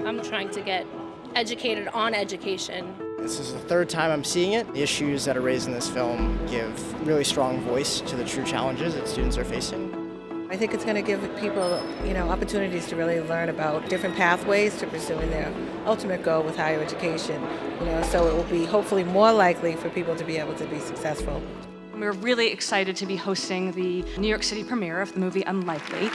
I'm trying to get educated on education. This is the third time I'm seeing it. The issues that are raised in this film give really strong voice to the true challenges that students are facing. I think it's going to give people, opportunities to really learn about different pathways to pursuing their ultimate goal with higher education. So it will be hopefully more likely for people to be able to be successful. We're really excited to be hosting the New York City premiere of the movie Unlikely.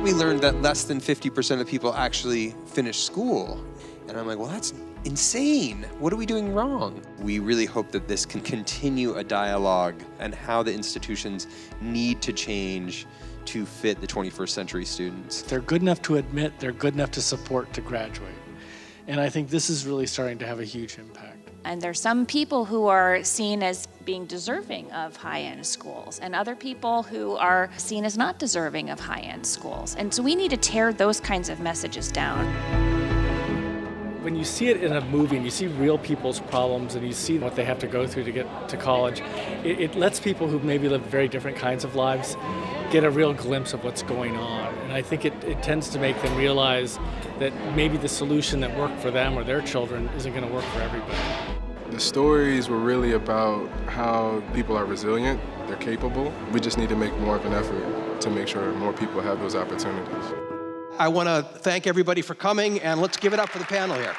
We learned that less than 50% of people actually finish school. And I'm like, well, that's insane. What are we doing wrong? We really hope that this can continue a dialogue and how the institutions need to change to fit the 21st century students. They're good enough to admit, they're good enough to support to graduate. And I think this is really starting to have a huge impact. And there's some people who are seen as being deserving of high-end schools and other people who are seen as not deserving of high-end schools. And so we need to tear those kinds of messages down. When you see it in a movie and you see real people's problems and you see what they have to go through to get to college, it lets people who maybe live very different kinds of lives get a real glimpse of what's going on. And I think it tends to make them realize that maybe the solution that worked for them or their children isn't going to work for everybody. The stories were really about how people are resilient, they're capable. We just need to make more of an effort to make sure more people have those opportunities. I want to thank everybody for coming, and let's give it up for the panel here.